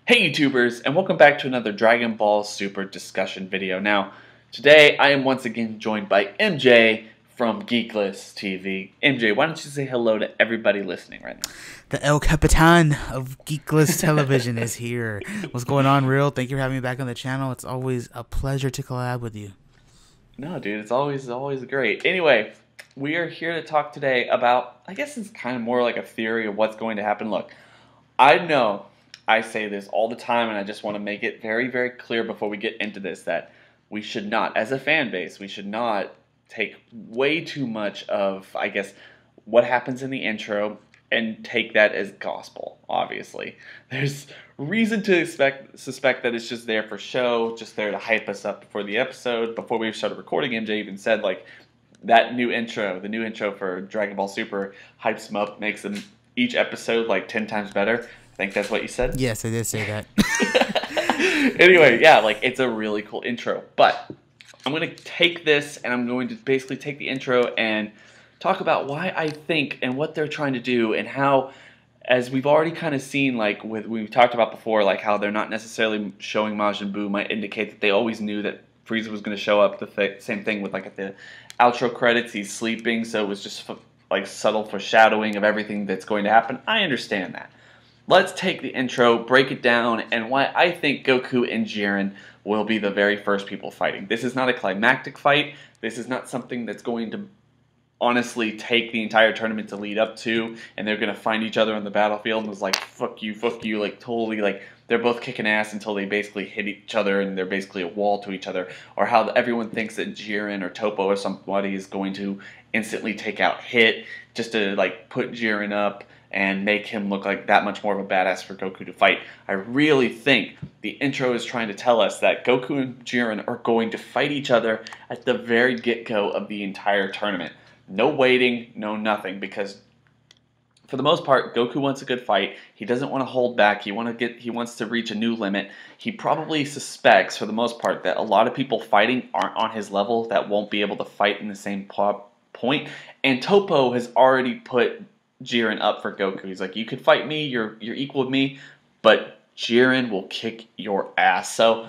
Hey YouTubers, and welcome back to another Dragon Ball Super discussion video. Now, today I am once again joined by MJ from GeekListTV. MJ, why don't you say hello to everybody listening right now? The El Capitan of Geeklist Television is here. What's going on, Real? Thank you for having me back on the channel. It's always a pleasure to collab with you. No, dude, it's always great. Anyway, we are here to talk today about, I guess it's kind of more like a theory of what's going to happen. Look, I know I say this all the time, and I just want to make it very, very clear before we get into this that we should not, as a fan base, we should not take way too much of, I guess, what happens in the intro and take that as gospel, obviously. There's reason to suspect that it's just there for show, just there to hype us up before the episode. Before we started recording, MJ even said, like, that new intro, the new intro for Dragon Ball Super, hypes them up, makes them each episode like 10 times better. I think that's what you said? Yes, I did say that. Anyway, yeah, like, it's a really cool intro. But I'm going to take this, and I'm going to basically take the intro and talk about why I think and what they're trying to do, and how, as we've already kind of seen, like, we've talked about before, like, how they're not necessarily showing Majin Buu might indicate that they always knew that Frieza was going to show up. The same thing with, like, at the outro credits, he's sleeping, so it was just, like, subtle foreshadowing of everything that's going to happen. I understand that. Let's take the intro, break it down, and why I think Goku and Jiren will be the very first people fighting. This is not a climactic fight. This is not something that's going to honestly take the entire tournament to lead up to, and they're going to find each other on the battlefield and was like, fuck you, like, totally, like, they're both kicking ass until they basically hit each other and they're basically a wall to each other. Or how everyone thinks that Jiren or Toppo or somebody is going to instantly take out Hit just to, like, put Jiren up and make him look like that much more of a badass for Goku to fight. I really think the intro is trying to tell us that Goku and Jiren are going to fight each other at the very get-go of the entire tournament. No waiting, no nothing, because for the most part, Goku wants a good fight. He doesn't want to hold back. He wants to reach a new limit. He probably suspects, for the most part, that a lot of people fighting aren't on his level, that won't be able to fight in the same point. And Toppo has already put Jiren up for Goku. He's like, you could fight me, you're equal with me, but Jiren will kick your ass. So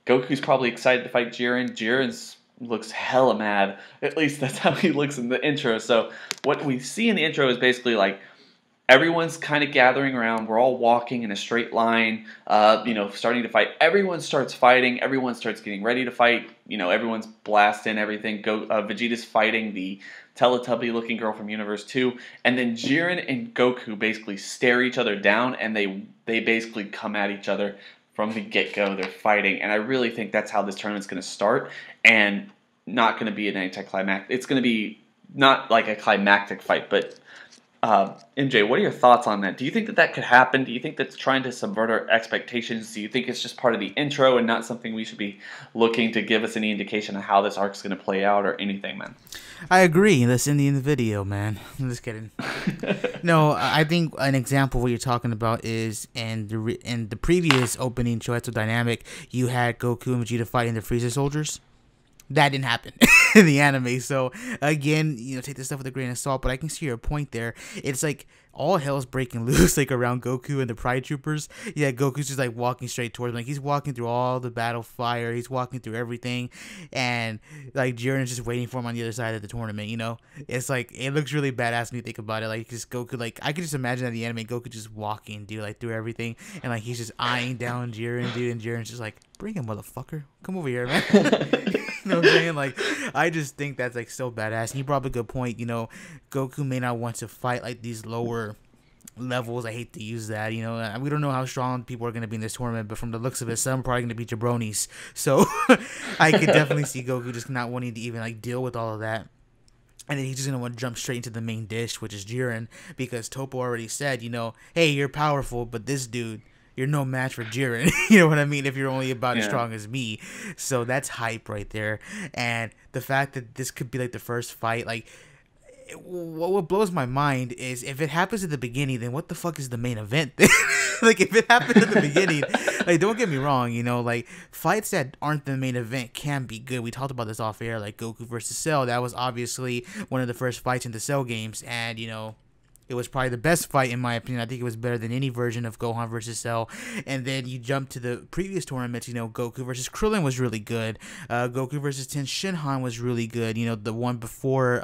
Goku's probably excited to fight Jiren. Jiren looks hella mad. At least that's how he looks in the intro. So what we see in the intro is basically like everyone's kind of gathering around. We're all walking in a straight line, starting to fight. Everyone starts fighting. Everyone starts getting ready to fight. Everyone's blasting everything. Vegeta's fighting the Teletubby-looking girl from Universe 2. And then Jiren and Goku basically stare each other down, and they basically come at each other from the get-go. They're fighting. And I really think that's how this tournament's going to start, and not going to be an anticlimactic. It's going to be not like a climactic fight, but MJ, what are your thoughts on that? Do you think that that could happen? Do you think that's trying to subvert our expectations? Do you think it's just part of the intro and not something we should be looking to give us any indication of how this arc's going to play out or anything, man? I agree. That's in the video, man. I'm just kidding. No, I think an example of what you're talking about is in the previous opening Shoetsu Dynamic, you had Goku and Vegeta fighting the Frieza soldiers. That didn't happen in the anime. So again, take this stuff with a grain of salt, but I can see your point there. It's like all hell's breaking loose, like around Goku and the Pride Troopers. Yeah, Goku's just like walking straight towards them. Like he's walking through all the battle fire. He's walking through everything, and like Jiren's just waiting for him on the other side of the tournament. It's like it looks really badass when you think about it. Like just Goku, like I could just imagine that the anime Goku just walking, dude, like through everything, and like he's just eyeing down Jiren, dude, and Jiren's just like, bring him, motherfucker, come over here, man. You know what I'm saying? Like, I just think that's like so badass. And you brought up a good point. Goku may not want to fight like these lower levels. I hate to use that. We don't know how strong people are going to be in this tournament, but from the looks of it, some are probably going to be jabronis. So I could definitely see Goku just not wanting to even like deal with all of that. And then he's just going to want to jump straight into the main dish, which is Jiren, because Toppo already said, hey, you're powerful, but this dude, you're no match for Jiren. You know what I mean? If you're only about as strong as me. So that's hype right there. And the fact that this could be like the first fight, like, what blows my mind is if it happens at the beginning, then what the fuck is the main event? Like, if it happens at the beginning, like, don't get me wrong, like, fights that aren't the main event can be good. We talked about this off air, like Goku versus Cell. That was obviously one of the first fights in the Cell games. And, It was probably the best fight in my opinion. I think it was better than any version of Gohan versus Cell. And then you jump to the previous tournaments. You know, Goku versus Krillin was really good. Goku versus Ten Shinhan was really good. You know, the one before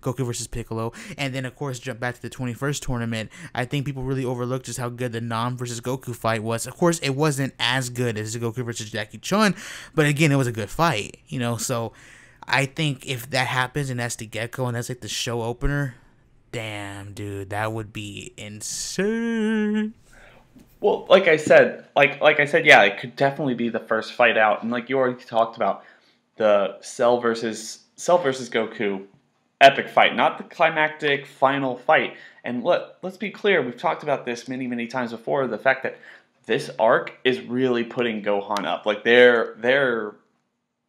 Goku versus Piccolo. And then of course jump back to the 21st tournament. I think people really overlooked just how good the Nam versus Goku fight was. Of course, it wasn't as good as the Goku versus Jackie Chun, but again, it was a good fight. You know, so I think if that happens and that's the Gecko and that's like the show opener. Damn, dude, that would be insane. Well, like I said, yeah, it could definitely be the first fight out, and like you already talked about, the Cell versus Goku epic fight, not the climactic final fight. And let's be clear, we've talked about this many times before. The fact that this arc is really putting Gohan up, like they're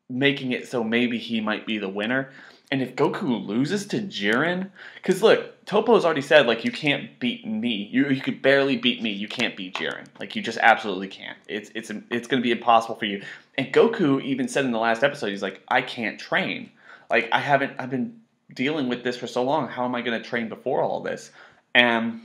making it so maybe he might be the winner. And if Goku loses to Jiren, because look, Topo's already said, like, you can't beat me. You could barely beat me. You can't beat Jiren. Like, you just absolutely can't. It's going to be impossible for you. And Goku even said in the last episode, he's like, I can't train. Like, I've been dealing with this for so long. How am I going to train before all this? And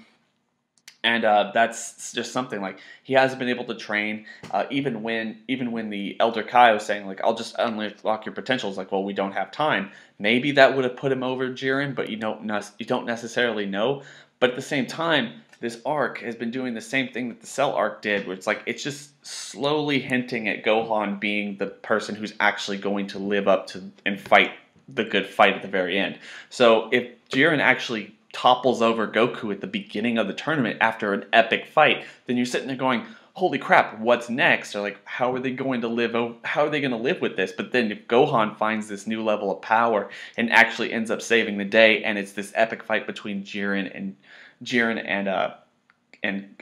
that's just something, like, he hasn't been able to train, even when the Elder Kai was saying, like, I'll just unlock your potential. It's like, well, we don't have time. Maybe that would have put him over Jiren, but you don't necessarily know. But at the same time, this arc has been doing the same thing that the Cell arc did, where it's like, it's just slowly hinting at Gohan being the person who's actually going to live up to and fight the good fight at the very end. So if Jiren actually topples over Goku at the beginning of the tournament after an epic fight, then you're sitting there going, holy crap, what's next? Or like, how are they going to live with this? But then if Gohan finds this new level of power and actually ends up saving the day, and it's this epic fight between Jiren and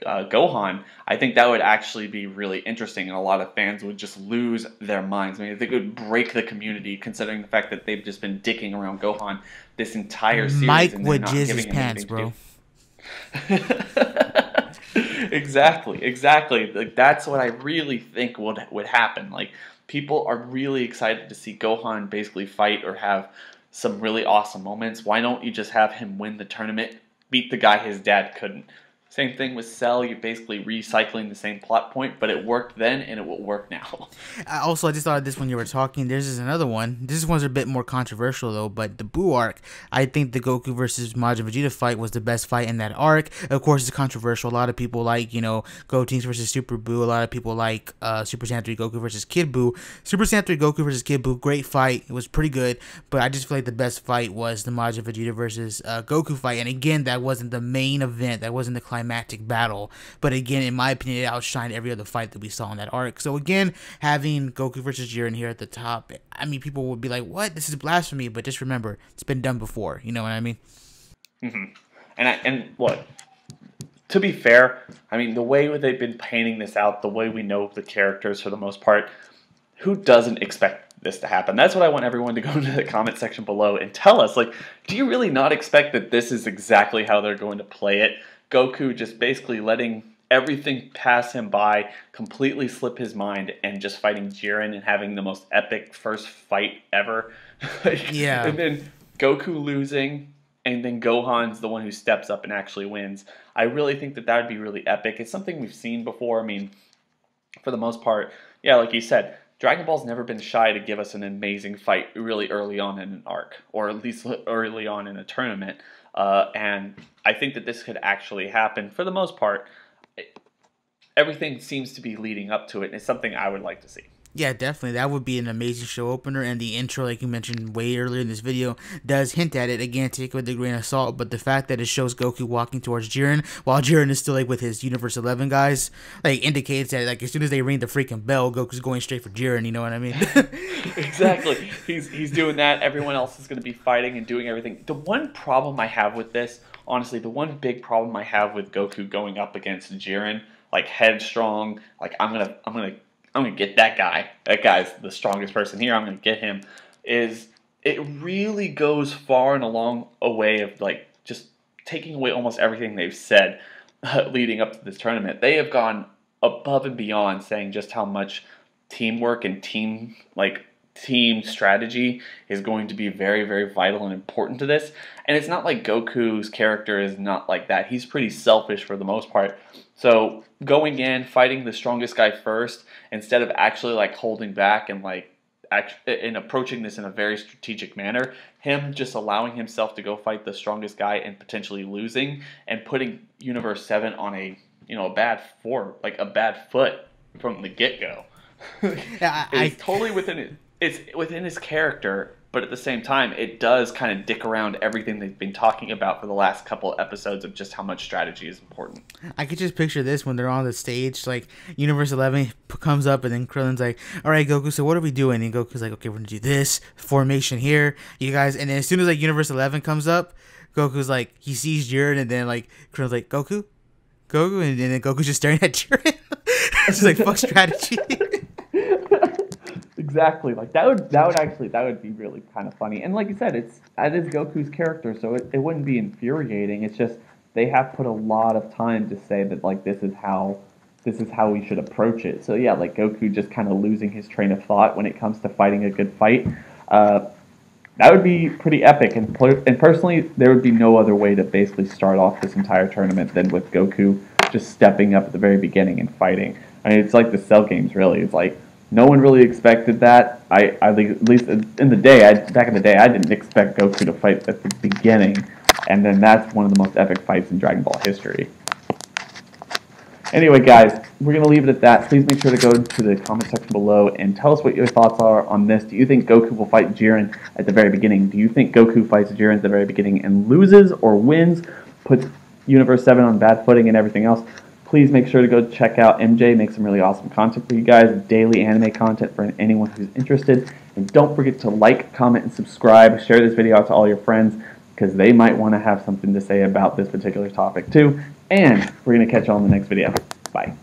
Gohan, I think that would actually be really interesting, and a lot of fans would just lose their minds. I mean, I think it would break the community, considering the fact that they've just been dicking around Gohan this entire series. Mike and would not jizz giving his him pants, anything bro. Exactly. Like, that's what I really think would happen. Like, people are really excited to see Gohan basically fight or have some really awesome moments. Why don't you just have him win the tournament, beat the guy his dad couldn't? Same thing with Cell. You're basically recycling the same plot point, but it worked then and it will work now. I just thought of this when you were talking. There's another one. This one's a bit more controversial though, but the Buu arc. I think the Goku versus Majin Vegeta fight was the best fight in that arc. Of course, it's controversial. A lot of people like, Gotenks versus Super Buu. A lot of people like Super Saiyan 3 Goku versus Kid Buu. Super Saiyan 3 Goku versus Kid Buu, great fight. It was pretty good, but I just feel like the best fight was the Majin Vegeta versus Goku fight. And again, that wasn't the main event. That wasn't the climactic battle, but again, in my opinion, it outshined every other fight that we saw in that arc. So again, having Goku versus Jiren here at the top, I mean, people would be like, what, this is blasphemy, but just remember, it's been done before, you know what I mean? And look, to be fair, I mean, the way they've been painting this out, the way we know the characters for the most part, who doesn't expect this to happen? That's what I want everyone to go into the comment section below and tell us, like, do you really not expect that this is exactly how they're going to play it? Goku just basically letting everything pass him by, completely slip his mind, and just fighting Jiren and having the most epic first fight ever. Yeah. And then Goku losing, and then Gohan's the one who steps up and actually wins. I really think that would be really epic. It's something we've seen before. I mean, for the most part, yeah, like you said, Dragon Ball's never been shy to give us an amazing fight really early on in an arc, or at least early on in a tournament. And I think that this could actually happen. For the most part, everything seems to be leading up to it, and it's something I would like to see. Yeah, definitely. That would be an amazing show opener, and the intro, like you mentioned way earlier in this video, does hint at it. Again, take it with a grain of salt, but the fact that it shows Goku walking towards Jiren, while Jiren is still, like, with his Universe 11 guys, like, indicates that, like, as soon as they ring the freaking bell, Goku's going straight for Jiren, you know what I mean? Exactly. He's doing that. Everyone else is going to be fighting and doing everything. The one problem I have with this, honestly, the one big problem I have with Goku going up against Jiren, like, headstrong, like, I'm gonna get that guy. That guy's the strongest person here. I'm gonna get him. Is it really goes far and a long way of, like, just taking away almost everything they've said leading up to this tournament. They have gone above and beyond saying just how much teamwork and team team strategy is going to be very, very vital and important to this. And it's not like Goku's character is not like that. He's pretty selfish for the most part. So going in, fighting the strongest guy first, instead of actually like holding back and like in approaching this in a very strategic manner, him just allowing himself to go fight the strongest guy and potentially losing, and putting Universe 7 on a a bad foot from the get-go. Yeah, It's totally within it. It's within his character, but at the same time, it does kind of dick around everything they've been talking about for the last couple episodes of just how much strategy is important. I could just picture this when they're on the stage, like Universe 11 comes up, and then Krillin's like, "All right, Goku, so what are we doing?" And Goku's like, "Okay, we're gonna do this formation here, you guys." And then as soon as like Universe 11 comes up, Goku's like, he sees Jiren, and then like Krillin's like, "Goku, and then Goku's just staring at Jiren. It's just like, fuck strategy. Exactly. Like that would be really kind of funny. And like you said, that is Goku's character, so it wouldn't be infuriating. It's just they have put a lot of time to say that like this is how we should approach it. So yeah, like Goku just kind of losing his train of thought when it comes to fighting a good fight. That would be pretty epic. And personally, there would be no other way to basically start off this entire tournament than with Goku just stepping up at the very beginning and fighting. I mean, it's like the Cell games, really. It's like no one really expected that. I at least in the day, back in the day, I didn't expect Goku to fight at the beginning, and then that's one of the most epic fights in Dragon Ball history. Anyway, guys, we're going to leave it at that. Please make sure to go to the comment section below and tell us what your thoughts are on this. Do you think Goku will fight Jiren at the very beginning? Do you think Goku fights Jiren at the very beginning and loses or wins, puts Universe 7 on bad footing and everything else? Please make sure to go check out MJ, make some really awesome content for you guys, daily anime content for anyone who's interested. And don't forget to like, comment, and subscribe. Share this video out to all your friends because they might want to have something to say about this particular topic too. And we're going to catch you all in the next video. Bye.